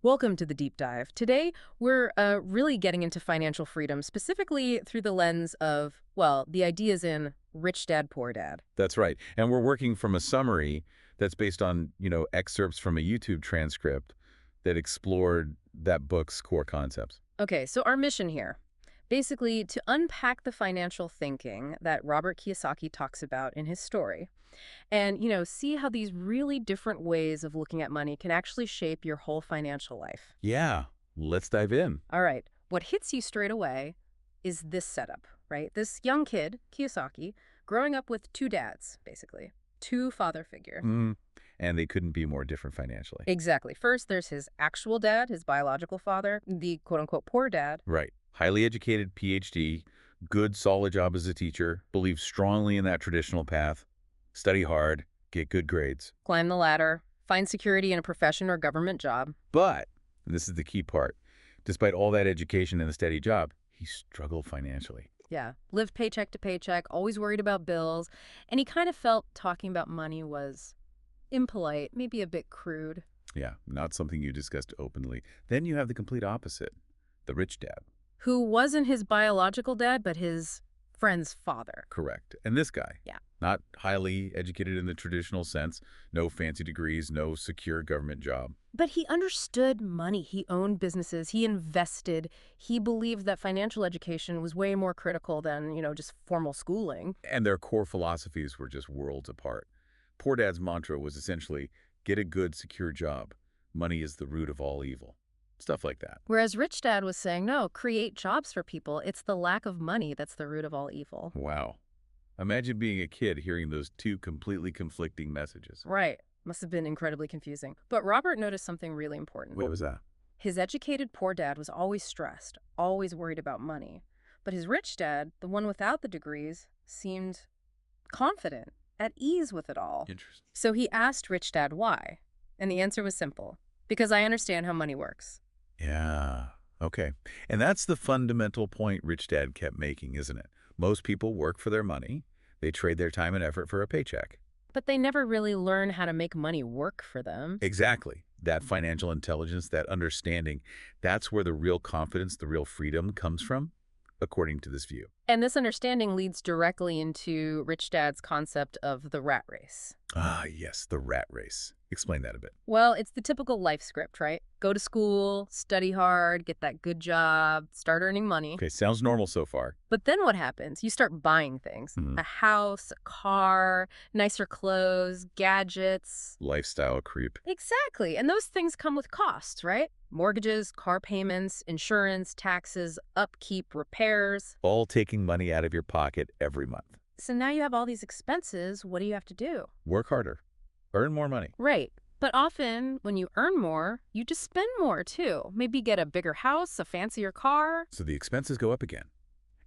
Welcome to the deep dive. Today, we're really getting into financial freedom, specifically through the lens of, well, the ideas in Rich Dad, Poor Dad. That's right. And we're working from a summary that's based on, excerpts from a YouTube transcript that explored that book's core concepts. Okay, so our mission here, basically to unpack the financial thinking that Robert Kiyosaki talks about in his story and, see how these really different ways of looking at money can actually shape your whole financial life. Yeah, let's dive in. All right, what hits you straight away is this setup, right? This young kid, Kiyosaki, growing up with two dads, basically, two father figures. Mm. And they couldn't be more different financially. Exactly. First, there's his actual dad, his biological father, the quote-unquote poor dad. Right. Highly educated PhD, good solid job as a teacher, believes strongly in that traditional path, study hard, get good grades. Climb the ladder, find security in a profession or government job. But, and this is the key part, despite all that education and a steady job, he struggled financially. Yeah, lived paycheck to paycheck, always worried about bills, and he kind of felt talking about money was impolite, maybe a bit crude. Yeah, not something you discussed openly. Then you have the complete opposite, the rich dad. Who wasn't his biological dad, but his friend's father. Correct. And this guy. Yeah. Not highly educated in the traditional sense, no fancy degrees, no secure government job. But he understood money. He owned businesses. He invested. He believed that financial education was way more critical than, just formal schooling. And their core philosophies were just worlds apart. Poor Dad's mantra was essentially, get a good, secure job. Money is the root of all evil. Stuff like that. Whereas Rich Dad was saying, no, create jobs for people. It's the lack of money that's the root of all evil. Wow. Imagine being a kid hearing those two completely conflicting messages. Right. Must have been incredibly confusing. But Robert noticed something really important. What was that? His educated poor dad was always stressed, always worried about money. But his rich dad, the one without the degrees, seemed confident, at ease with it all. Interesting. So he asked Rich Dad why. And the answer was simple. Because I understand how money works. Yeah. Okay. And that's the fundamental point Rich Dad kept making, isn't it? Most people work for their money. They trade their time and effort for a paycheck. But they never really learn how to make money work for them. Exactly. That financial intelligence, that understanding, that's where the real confidence, the real freedom comes from, according to this view. And this understanding leads directly into Rich Dad's concept of the rat race. Ah, yes, the rat race. Explain that a bit. Well, it's the typical life script, right? Go to school, study hard, get that good job, start earning money. Okay, sounds normal so far. But then what happens? You start buying things. A house, a car, nicer clothes, gadgets. Lifestyle creep. Exactly. And those things come with costs, right? Mortgages, car payments, insurance, taxes, upkeep, repairs. All taking money out of your pocket every month. So now you have all these expenses. What do you have to do? Work harder. Earn more money. Right. But often, when you earn more, you just spend more, too. Maybe get a bigger house, a fancier car. So the expenses go up again.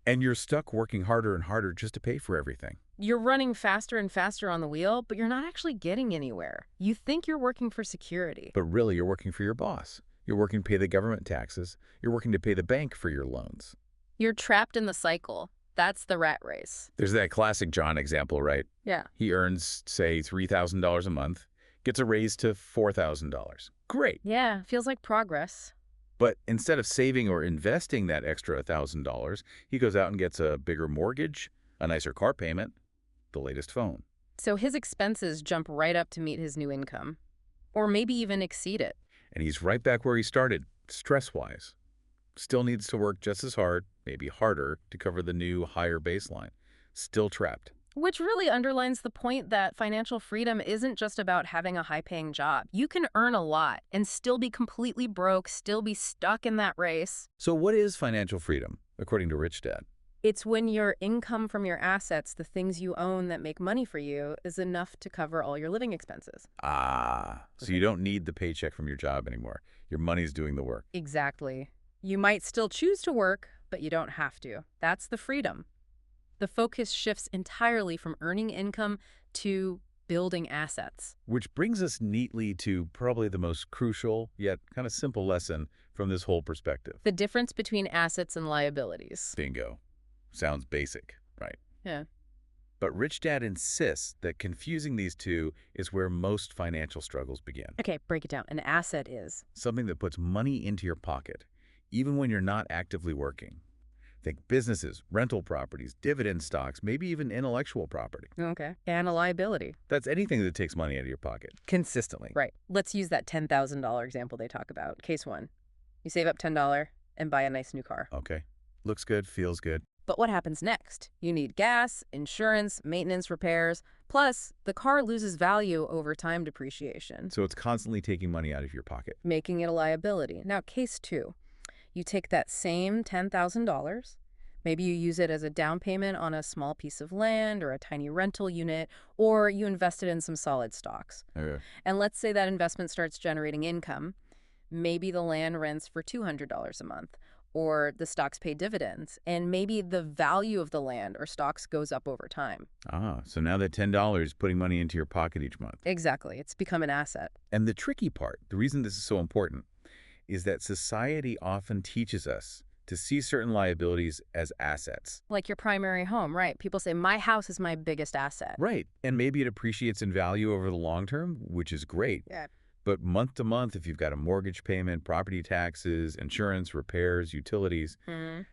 And you're stuck working harder and harder just to pay for everything. You're running faster and faster on the wheel, but you're not actually getting anywhere. You think you're working for security. But really, you're working for your boss. You're working to pay the government taxes. You're working to pay the bank for your loans. You're trapped in the cycle. That's the rat race. There's that classic John example, right? Yeah. He earns, say, $3,000 a month, gets a raise to $4,000. Great. Yeah, feels like progress. But instead of saving or investing that extra $1,000, he goes out and gets a bigger mortgage, a nicer car payment, the latest phone. So his expenses jump right up to meet his new income. Or maybe even exceed it. And he's right back where he started, stress-wise. Still needs to work just as hard, maybe harder, to cover the new, higher baseline. Still trapped. Which really underlines the point that financial freedom isn't just about having a high-paying job. You can earn a lot and still be completely broke, still be stuck in that race. So what is financial freedom, according to Rich Dad? It's when your income from your assets, the things you own that make money for you, is enough to cover all your living expenses. Ah, so you don't need the paycheck from your job anymore. Your money's doing the work. Exactly. You might still choose to work, but you don't have to. That's the freedom. The focus shifts entirely from earning income to building assets. Which brings us neatly to probably the most crucial, yet kind of simple lesson from this whole perspective. The difference between assets and liabilities. Bingo. Sounds basic, right? Yeah. But Rich Dad insists that confusing these two is where most financial struggles begin. Okay, break it down. An asset is. Something that puts money into your pocket, even when you're not actively working. Think businesses, rental properties, dividend stocks, maybe even intellectual property. Okay. And a liability. That's anything that takes money out of your pocket consistently. Right. Let's use that $10,000 example they talk about. Case one. You save up $10 and buy a nice new car. Okay. Looks good, feels good. But what happens next? You need gas, insurance, maintenance, repairs. Plus, the car loses value over time depreciation, So it's constantly taking money out of your pocket. making it a liability. Now, case two. You take that same $10,000, maybe you use it as a down payment on a small piece of land or a tiny rental unit, or you invest it in some solid stocks. Okay. And let's say that investment starts generating income. Maybe the land rents for $200 a month, or the stocks pay dividends, and maybe the value of the land or stocks goes up over time. So now that $10 is putting money into your pocket each month. Exactly. It's become an asset. And the tricky part, the reason this is so important, is that society often teaches us to see certain liabilities as assets. Like your primary home, right? People say, my house is my biggest asset. Right. And maybe it appreciates in value over the long term, which is great. Yeah. But month to month, if you've got a mortgage payment, property taxes, insurance, repairs, utilities,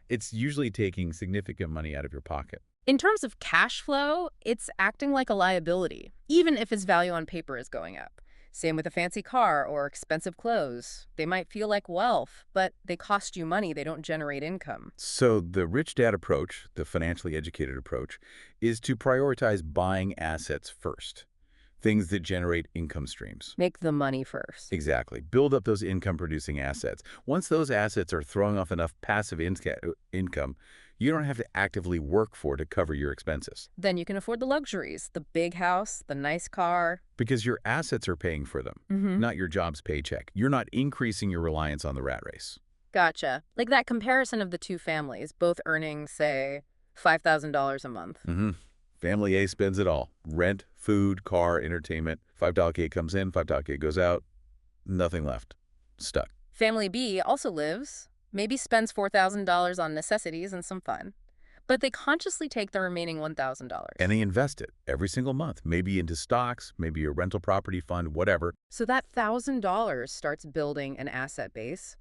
it's usually taking significant money out of your pocket. In terms of cash flow, it's acting like a liability, even if its value on paper is going up. Same with a fancy car or expensive clothes. They might feel like wealth, but they cost you money. They don't generate income. So the rich dad approach, the financially educated approach, is to prioritize buying assets first. Things that generate income streams. Make the money first. Exactly. Build up those income-producing assets. Once those assets are throwing off enough passive income, you don't have to actively work for to cover your expenses. Then you can afford the luxuries, the big house, the nice car. Because your assets are paying for them, not your job's paycheck. You're not increasing your reliance on the rat race. Gotcha. Like that comparison of the two families, both earning, say, $5,000 a month. Family A spends it all. Rent, food, car, entertainment. $5K comes in, $5K goes out. Nothing left. Stuck. Family B also lives, maybe spends $4,000 on necessities and some fun, but they consciously take the remaining $1,000. And they invest it every single month, maybe into stocks, maybe a rental property fund, whatever. So that $1,000 starts building an asset base.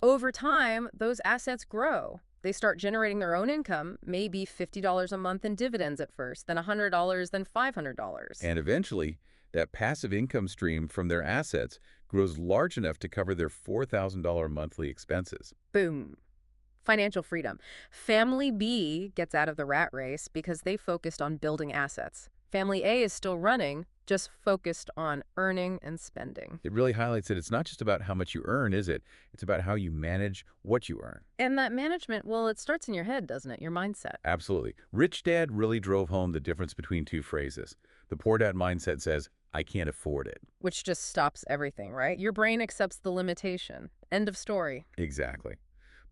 Over time, those assets grow. They start generating their own income, maybe $50 a month in dividends at first, then $100, then $500. And eventually, that passive income stream from their assets grows large enough to cover their $4,000 monthly expenses. Boom. Financial freedom. Family B gets out of the rat race because they focused on building assets. Family A is still running, just focused on earning and spending. It really highlights that it's not just about how much you earn, is it? It's about how you manage what you earn. And that management, well, it starts in your head, doesn't it? Your mindset. Absolutely. Rich Dad really drove home the difference between two phrases. The Poor Dad mindset says, I can't afford it. Which just stops everything, right? Your brain accepts the limitation. End of story. Exactly.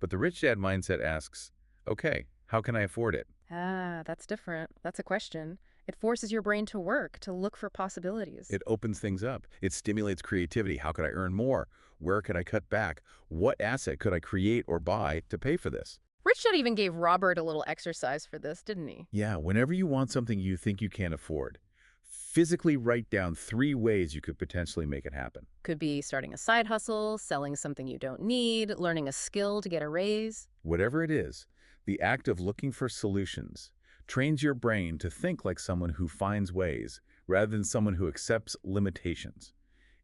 But the Rich Dad mindset asks, okay, how can I afford it? Ah, that's different. That's a question. It forces your brain to work, to look for possibilities. It opens things up. It stimulates creativity. How could I earn more? Where could I cut back? What asset could I create or buy to pay for this? Rich Dad even gave Robert a little exercise for this, didn't he? Yeah, whenever you want something you think you can't afford, physically write down 3 ways you could potentially make it happen. Could be starting a side hustle, selling something you don't need, learning a skill to get a raise. Whatever it is, the act of looking for solutions trains your brain to think like someone who finds ways rather than someone who accepts limitations.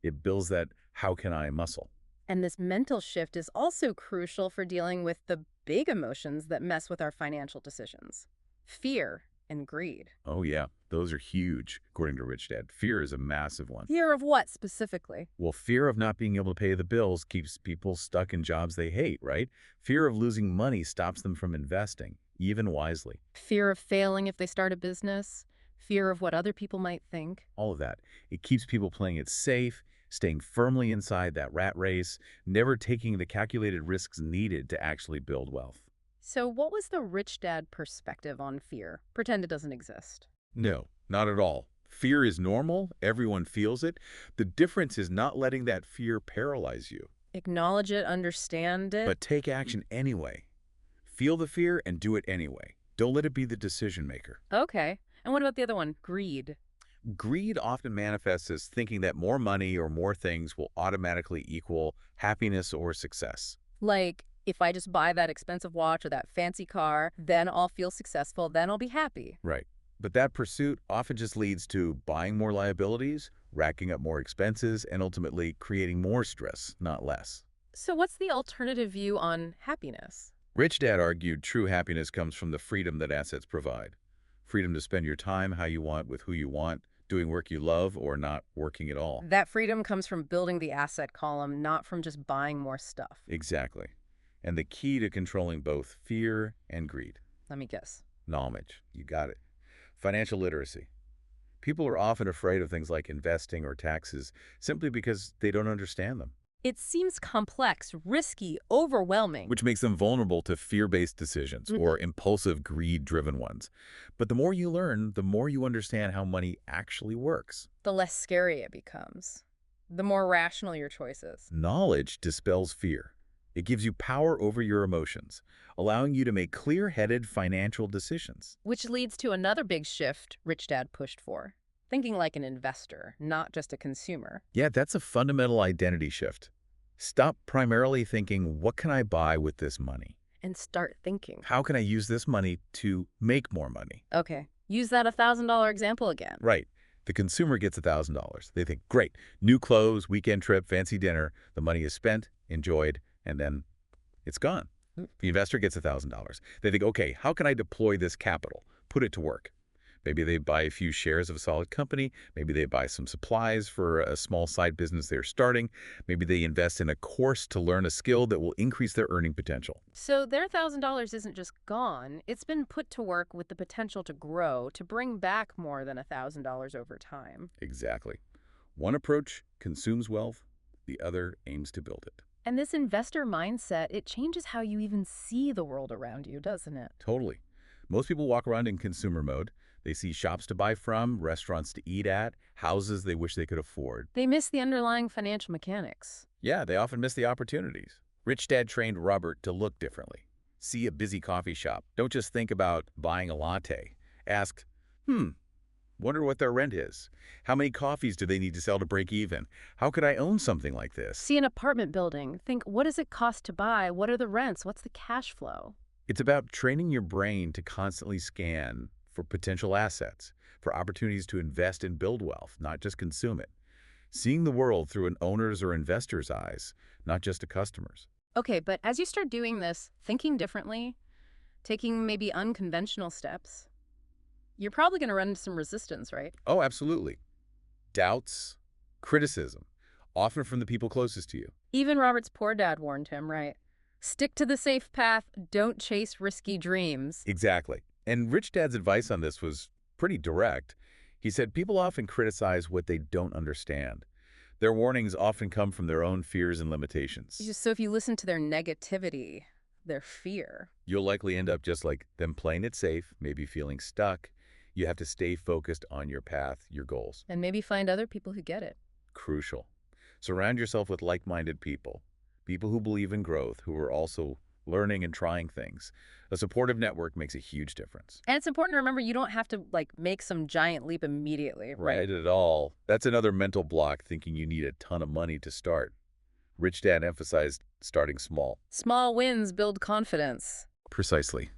It builds that how can I muscle. And this mental shift is also crucial for dealing with the big emotions that mess with our financial decisions. Fear and greed. Oh yeah, those are huge, according to Rich Dad. Fear is a massive one. Fear of what specifically? Well, fear of not being able to pay the bills keeps people stuck in jobs they hate, right? Fear of losing money stops them from investing, even wisely. Fear of failing if they start a business. Fear of what other people might think. All of that. It keeps people playing it safe, staying firmly inside that rat race, never taking the calculated risks needed to actually build wealth. So what was the Rich Dad perspective on fear? Pretend it doesn't exist. No, not at all. Fear is normal. Everyone feels it. The difference is not letting that fear paralyze you. Acknowledge it, understand it. But take action anyway. Feel the fear and do it anyway. Don't let it be the decision maker. Okay. And what about the other one? Greed. Greed often manifests as thinking that more money or more things will automatically equal happiness or success. Like, if I just buy that expensive watch or that fancy car, then I'll feel successful, then I'll be happy. Right. But that pursuit often just leads to buying more liabilities, racking up more expenses, and ultimately creating more stress, not less. So what's the alternative view on happiness? Rich Dad argued true happiness comes from the freedom that assets provide. Freedom to spend your time how you want with who you want, doing work you love or not working at all. That freedom comes from building the asset column, not from just buying more stuff. Exactly. And the key to controlling both fear and greed. Let me guess. Knowledge. You got it. Financial literacy. People are often afraid of things like investing or taxes simply because they don't understand them, It seems complex, risky, overwhelming. which makes them vulnerable to fear-based decisions or impulsive, greed-driven ones. But the more you learn, the more you understand how money actually works. The less scary it becomes, the more rational your choices. Knowledge dispels fear. It gives you power over your emotions, allowing you to make clear-headed financial decisions. Which leads to another big shift Rich Dad pushed for. Thinking like an investor, not just a consumer. Yeah, that's a fundamental identity shift. Stop primarily thinking, what can I buy with this money? And start thinking. How can I use this money to make more money? Okay, use that $1,000 example again. Right. The consumer gets $1,000. They think, great, new clothes, weekend trip, fancy dinner. The money is spent, enjoyed, and then it's gone. The investor gets $1,000. They think, okay, how can I deploy this capital? Put it to work. Maybe they buy a few shares of a solid company. Maybe they buy some supplies for a small side business they're starting. Maybe they invest in a course to learn a skill that will increase their earning potential. So their $1,000 isn't just gone. It's been put to work with the potential to grow, to bring back more than $1,000 over time. Exactly. One approach consumes wealth. The other aims to build it. And this investor mindset, it changes how you even see the world around you, doesn't it? Totally. Most people walk around in consumer mode. They see shops to buy from, restaurants to eat at, houses they wish they could afford. They miss the underlying financial mechanics. Yeah, they often miss the opportunities. Rich Dad trained Robert to look differently. See a busy coffee shop. Don't just think about buying a latte. Ask, wonder what their rent is. How many coffees do they need to sell to break even? How could I own something like this? See an apartment building. Think, what does it cost to buy? What are the rents? What's the cash flow? It's about training your brain to constantly scan for potential assets, for opportunities to invest and build wealth, not just consume it. Seeing the world through an owner's or investor's eyes, not just a customer's. Okay, but as you start doing this, thinking differently, taking maybe unconventional steps, you're probably going to run into some resistance, right? Oh, absolutely. Doubts, criticism, often from the people closest to you. Even Robert's poor dad warned him, right? Stick to the safe path, don't chase risky dreams. Exactly. And Rich Dad's advice on this was pretty direct. He said people often criticize what they don't understand. Their warnings often come from their own fears and limitations. So if you listen to their negativity, their fear. You'll likely end up just like them playing it safe, maybe feeling stuck. You have to stay focused on your path, your goals. And maybe find other people who get it. Crucial. Surround yourself with like-minded people. People who believe in growth, who are also learning and trying things. A supportive network makes a huge difference. And it's important to remember you don't have to, make some giant leap immediately, right? Right at all. That's another mental block, thinking you need a ton of money to start. Rich Dad emphasized starting small. Small wins build confidence. Precisely.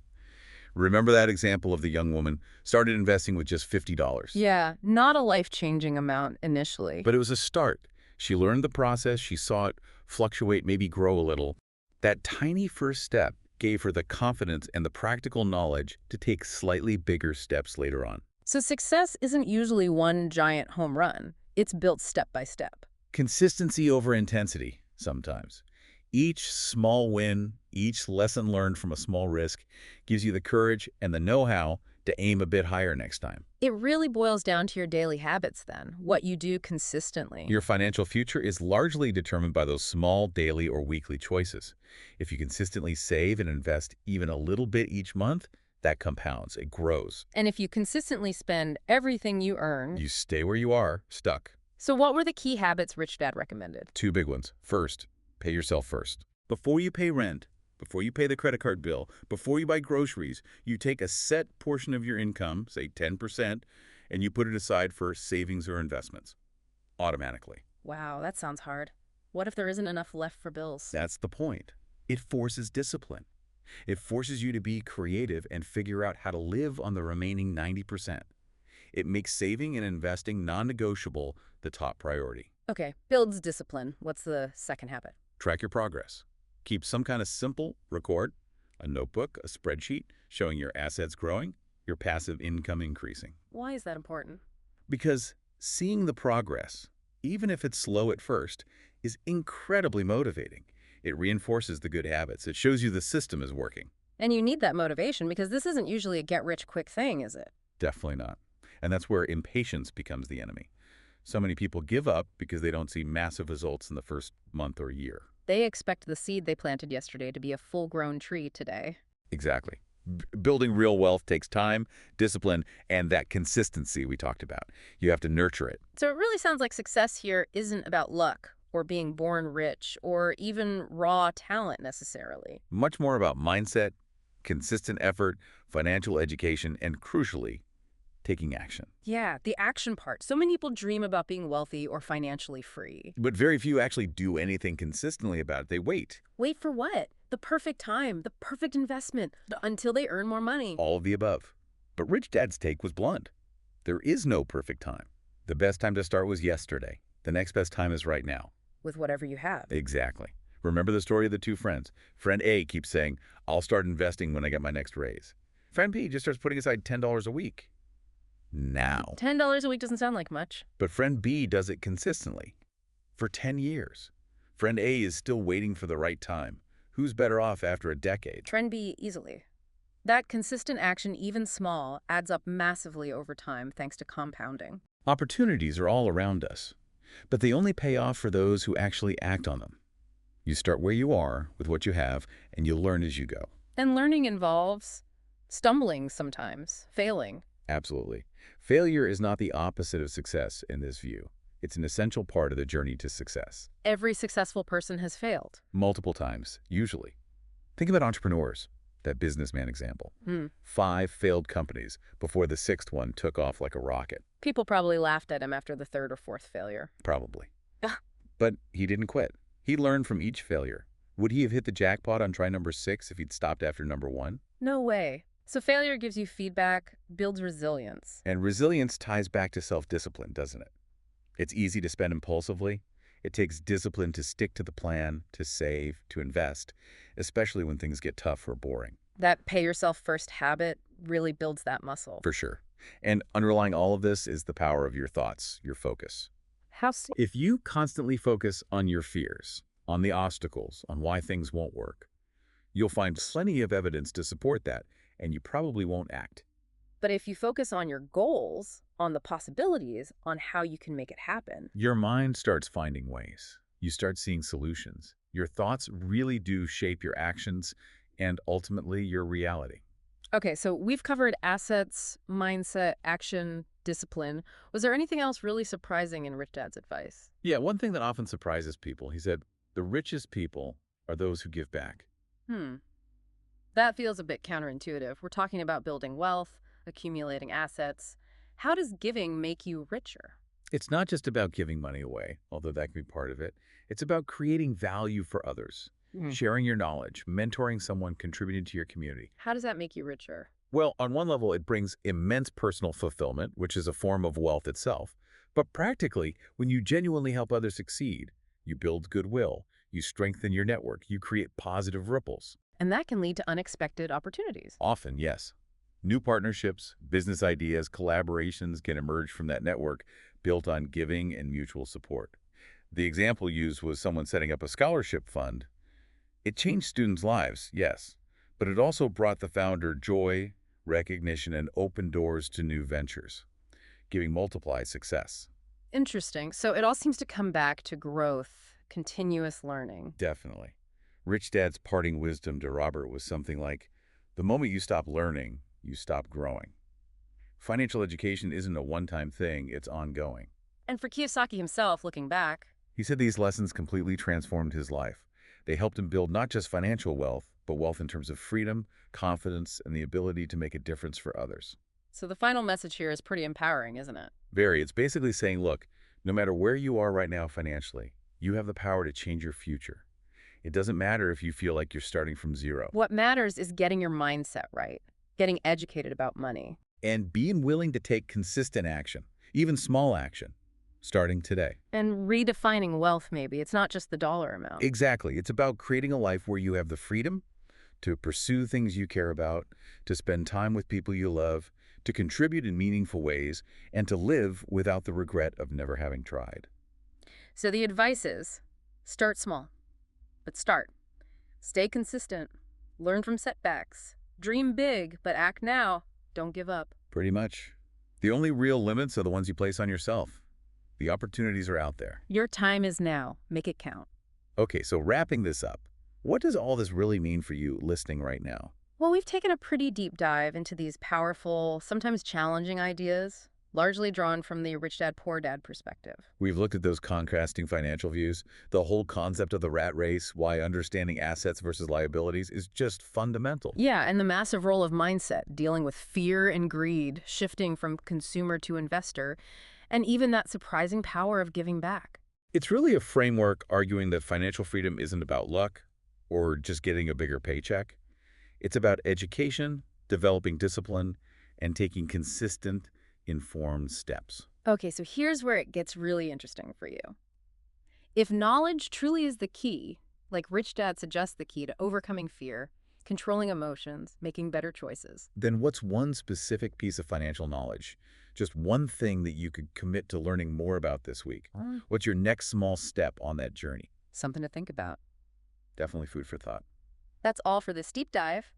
Remember that example of the young woman started investing with just $50. Yeah, not a life-changing amount initially. But it was a start. She learned the process. She saw it fluctuate, maybe grow a little. That tiny first step gave her the confidence and the practical knowledge to take slightly bigger steps later on. So success isn't usually one giant home run. It's built step by step. Consistency over intensity, sometimes. Each small win, each lesson learned from a small risk gives you the courage and the know-how to aim a bit higher next time. It really boils down to your daily habits then, what you do consistently. Your financial future is largely determined by those small daily or weekly choices. If you consistently save and invest even a little bit each month, that compounds, it grows. And if you consistently spend everything you earn... You stay where you are, stuck. So what were the key habits Rich Dad recommended? 2 big ones. First, pay yourself first. Before you pay rent, Before you pay the credit card bill, before you buy groceries, you take a set portion of your income, say 10%, and you put it aside for savings or investments automatically. Wow, that sounds hard. What if there isn't enough left for bills? That's the point. It forces discipline. It forces you to be creative and figure out how to live on the remaining 90%. It makes saving and investing non-negotiable the top priority. Okay, builds discipline. What's the second habit? Track your progress. Keep some kind of simple record, a notebook, a spreadsheet, showing your assets growing, your passive income increasing. Why is that important? Because seeing the progress, even if it's slow at first, is incredibly motivating. It reinforces the good habits. It shows you the system is working. And you need that motivation because this isn't usually a get-rich-quick thing, is it? Definitely not. And that's where impatience becomes the enemy. So many people give up because they don't see massive results in the first month or year. They expect the seed they planted yesterday to be a full-grown tree today. Exactly. Building real wealth takes time, discipline, and that consistency we talked about. You have to nurture it. So it really sounds like success here isn't about luck or being born rich or even raw talent necessarily. Much more about mindset, consistent effort, financial education, and crucially, taking action. Yeah, the action part. So many people dream about being wealthy or financially free. But very few actually do anything consistently about it. They wait. Wait for what? The perfect time, the perfect investment, until they earn more money. All of the above. But Rich Dad's take was blunt. There is no perfect time. The best time to start was yesterday. The next best time is right now. With whatever you have. Exactly. Remember the story of the two friends. Friend A keeps saying, I'll start investing when I get my next raise. Friend B just starts putting aside $10 a week. Now. $10 a week doesn't sound like much. But friend B does it consistently. For 10 years. Friend A is still waiting for the right time. Who's better off after a decade? Trend B easily. That consistent action, even small, adds up massively over time thanks to compounding. Opportunities are all around us, but they only pay off for those who actually act on them. You start where you are with what you have, and you'll learn as you go. And learning involves stumbling sometimes, failing. Absolutely. Failure is not the opposite of success in this view. It's an essential part of the journey to success. Every successful person has failed. Multiple times, usually. Think about entrepreneurs, that businessman example. 5 failed companies before the 6th one took off like a rocket. People probably laughed at him after the 3rd or 4th failure. Probably. But he didn't quit. He learned from each failure. Would he have hit the jackpot on try number 6 if he'd stopped after number 1? No way. So failure gives you feedback, builds resilience. And resilience ties back to self-discipline, doesn't it? It's easy to spend impulsively. It takes discipline to stick to the plan, to save, to invest, especially when things get tough or boring. That pay yourself first habit really builds that muscle. For sure. And underlying all of this is the power of your thoughts, your focus. If you constantly focus on your fears, on the obstacles, on why things won't work, you'll find plenty of evidence to support that, and you probably won't act. But if you focus on your goals, on the possibilities, on how you can make it happen, your mind starts finding ways. You start seeing solutions. Your thoughts really do shape your actions and ultimately your reality. Okay, so we've covered assets, mindset, action, discipline. Was there anything else really surprising in Rich Dad's advice? Yeah, one thing that often surprises people, he said, the richest people are those who give back. That feels a bit counterintuitive. We're talking about building wealth, accumulating assets. How does giving make you richer? It's not just about giving money away, although that can be part of it. It's about creating value for others, sharing your knowledge, mentoring someone, contributing to your community. How does that make you richer? Well, on one level, it brings immense personal fulfillment, which is a form of wealth itself. But practically, when you genuinely help others succeed, you build goodwill, you strengthen your network, you create positive ripples. And that can lead to unexpected opportunities. Often, yes. New partnerships, business ideas, collaborations can emerge from that network built on giving and mutual support. The example used was someone setting up a scholarship fund. It changed students' lives, yes, but it also brought the founder joy, recognition, and open doors to new ventures. Giving multiplies success. Interesting. So it all seems to come back to growth, continuous learning. Definitely. Rich Dad's parting wisdom to Robert was something like, the moment you stop learning, you stop growing. Financial education isn't a one-time thing, it's ongoing. And for Kiyosaki himself, looking back, He said these lessons completely transformed his life. They helped him build not just financial wealth, but wealth in terms of freedom, confidence, and the ability to make a difference for others. So the final message here is pretty empowering, isn't it? Very. It's basically saying, look, no matter where you are right now financially, you have the power to change your future. It doesn't matter if you feel like you're starting from zero. What matters is getting your mindset right, getting educated about money. And being willing to take consistent action, even small action, starting today. And redefining wealth, maybe. It's not just the dollar amount. Exactly. It's about creating a life where you have the freedom to pursue things you care about, to spend time with people you love, to contribute in meaningful ways, and to live without the regret of never having tried. So the advice is, start small, but start. Stay consistent. Learn from setbacks. Dream big, but act now. Don't give up. Pretty much. The only real limits are the ones you place on yourself. The opportunities are out there. Your time is now. Make it count. Okay, so wrapping this up, what does all this really mean for you listening right now? Well, we've taken a pretty deep dive into these powerful, sometimes challenging ideas, largely drawn from the rich dad, poor dad perspective. We've looked at those contrasting financial views, the whole concept of the rat race, why understanding assets versus liabilities is just fundamental. Yeah, and the massive role of mindset, dealing with fear and greed, shifting from consumer to investor, and even that surprising power of giving back. It's really a framework arguing that financial freedom isn't about luck or just getting a bigger paycheck. It's about education, developing discipline, and taking consistent, informed steps. Okay, so here's where it gets really interesting for you. If knowledge truly is the key, like Rich Dad suggests the key to overcoming fear, controlling emotions, making better choices. Then what's one specific piece of financial knowledge? Just one thing that you could commit to learning more about this week? What's your next small step on that journey? Something to think about. Definitely food for thought. That's all for this deep dive.